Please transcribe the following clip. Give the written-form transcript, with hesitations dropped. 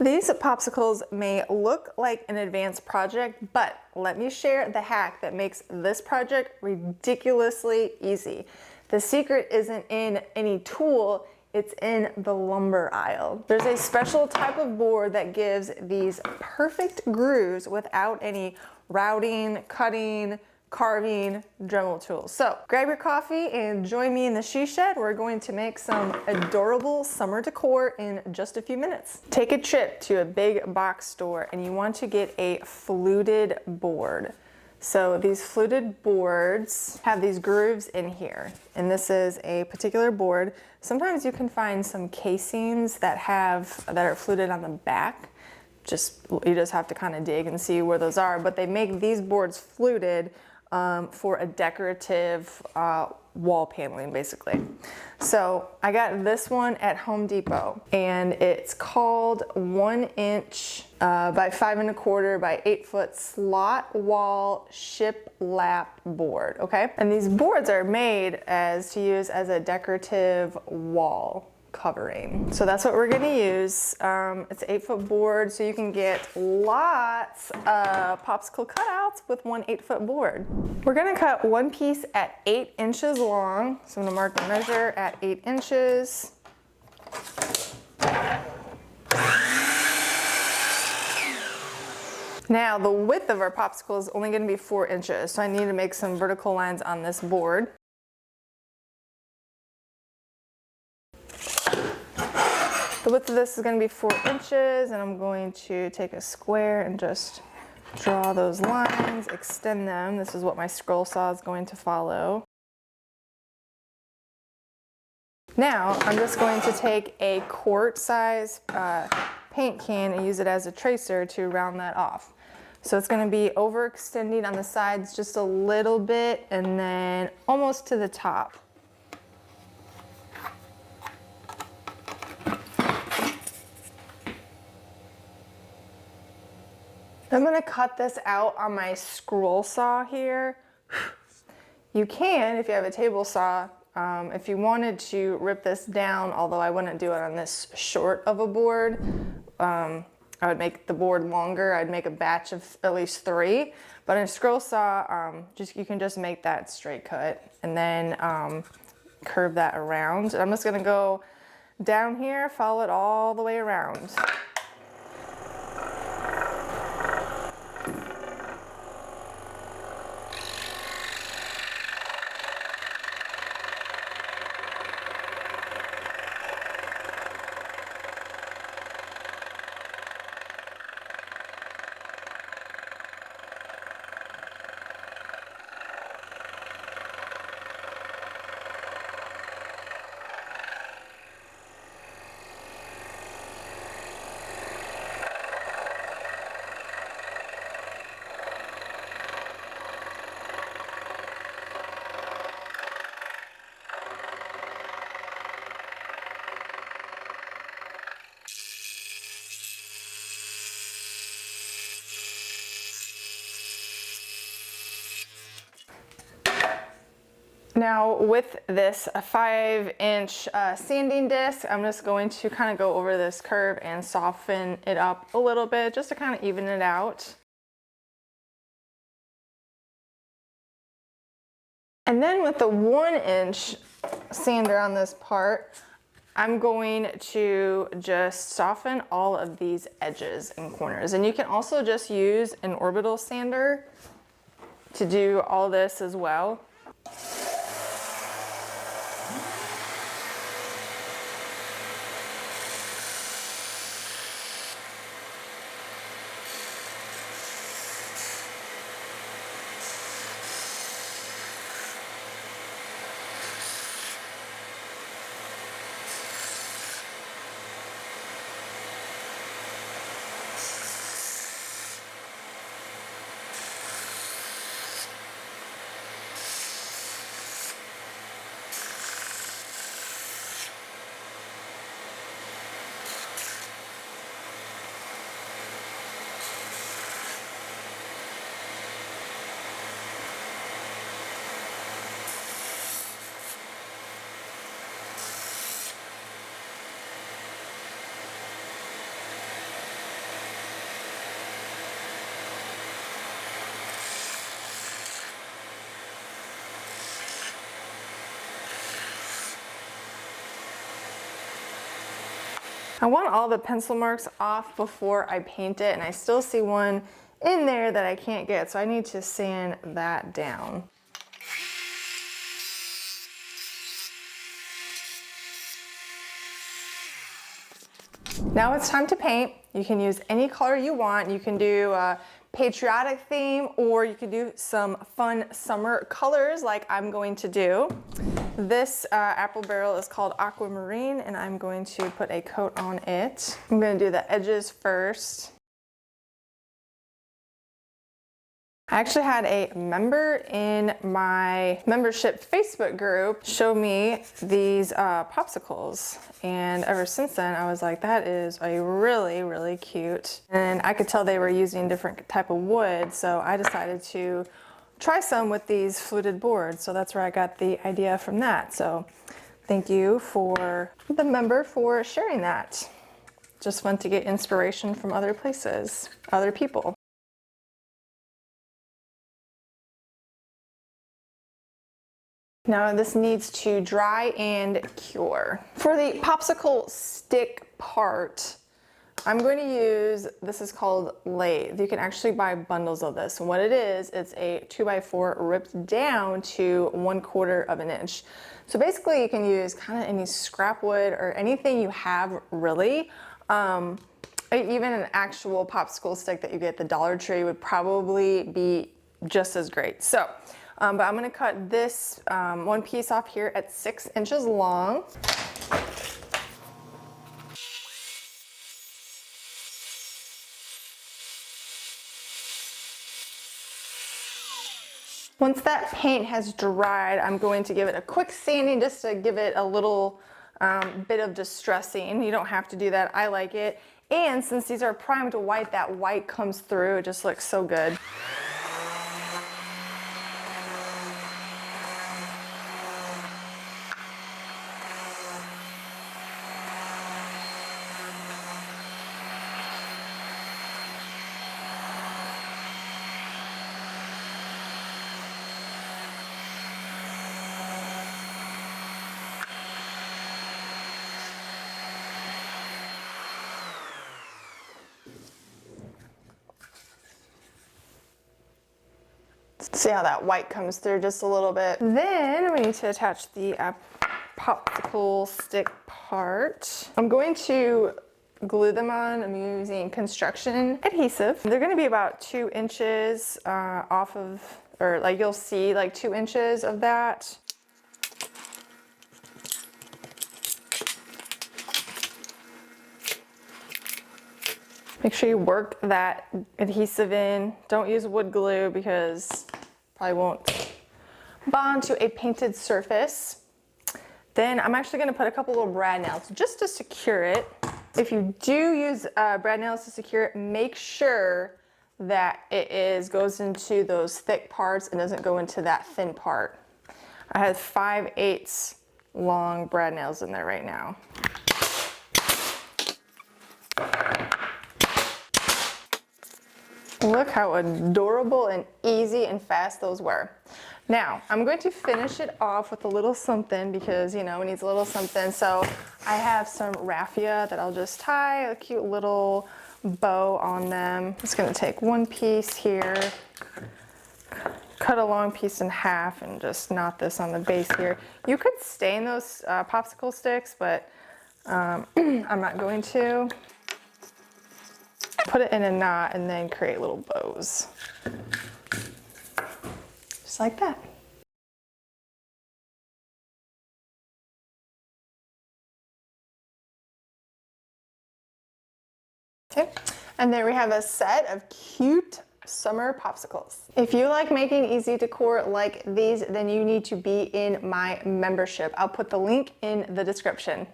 These popsicles may look like an advanced project, but let me share the hack that makes this project ridiculously easy. The secret isn't in any tool, it's in the lumber aisle. There's a special type of board that gives these perfect grooves without any routing, cutting, carving, Dremel tools. So grab your coffee and join me in the she shed. We're going to make some adorable summer decor in just a few minutes. Take a trip to a big box store and you want to get a fluted board. So these fluted boards have these grooves in here, and this is a particular board. Sometimes you can find some casings that are fluted on the back. You just have to kind of dig and see where those are, but they make these boards fluted for a decorative wall paneling, basically. So I got this one at Home Depot, and it's called 1 inch by 5 1/4 by 8 foot slot wall shiplap board. Okay, and these boards are made to use as a decorative wall covering. So that's what we're going to use. It's an 8 foot board, so you can get lots of popsicle cutouts with one 8 foot board. We're going to cut one piece at 8 inches long. So I'm going to mark the measure at 8 inches. Now the width of our popsicle is only going to be 4 inches, so I need to make some vertical lines on this board. The width of this is going to be 4 inches, and I'm going to take a square and just draw those lines, extend them. This is what my scroll saw is going to follow. Now I'm just going to take a quart size paint can and use it as a tracer to round that off. So it's going to be overextending on the sides just a little bit and then almost to the top. I'm going to cut this out on my scroll saw here. You can, if you have a table saw, if you wanted to rip this down, although I wouldn't do it on this short of a board. I would make the board longer. I'd make a batch of at least 3. But in a scroll saw, you can just make that straight cut and then curve that around. I'm just going to go down here, follow it all the way around. Now with this 5-inch sanding disc, I'm just going to kind of go over this curve and soften it up a little bit just to kind of even it out. And then with the 1-inch sander on this part, I'm going to just soften all of these edges and corners. And you can also just use an orbital sander to do all this as well. I want all the pencil marks off before I paint it, and I still see one in there that I can't get, so I need to sand that down. Now it's time to paint. You can use any color you want. You can do a patriotic theme, or you can do some fun summer colors like I'm going to do. This apple barrel is called Aquamarine, and I'm going to put a coat on it. I'm going to do the edges first. I actually had a member in my membership Facebook group show me these popsicles, and ever since then I was like, that is a really, really cute. And I could tell they were using different type of wood, so I decided to try some with these fluted boards. So that's where I got the idea from that. So thank you for the member for sharing that. Just fun to get inspiration from other places, other people. Now this needs to dry and cure. For the popsicle stick part, I'm going to use, this is called lathe. You can actually buy bundles of this. And what it is, it's a 2x4 ripped down to 1/4 of an inch. So basically you can use kind of any scrap wood or anything you have really. Even an actual popsicle stick that you get at the Dollar Tree would probably be just as great. So, but I'm gonna cut this one piece off here at 6 inches long. Once that paint has dried, I'm going to give it a quick sanding just to give it a little bit of distressing. You don't have to do that, I like it. And since these are primed white, that white comes through, it just looks so good. See how that white comes through just a little bit. Then we need to attach the popsicle stick part. I'm going to glue them on. I'm using construction adhesive. They're going to be about 2 inches off of, or like you'll see like 2 inches of that. Make sure you work that adhesive in. Don't use wood glue because probably won't bond to a painted surface. Then I'm actually gonna put a couple little brad nails just to secure it. If you do use brad nails to secure it, make sure that it goes into those thick parts and doesn't go into that thin part. I have 5/8 long brad nails in there right now. Look how adorable and easy and fast those were. Now, I'm going to finish it off with a little something because, you know, it needs a little something. So I have some raffia that I'll just tie a cute little bow on them. I'm just gonna take one piece here, cut a long piece in half and just knot this on the base here. You could stain those popsicle sticks, but I'm not going to. Put it in a knot and then create little bows. Just like that. Okay, and there we have a set of cute summer popsicles. If you like making easy decor like these, then you need to be in my membership. I'll put the link in the description.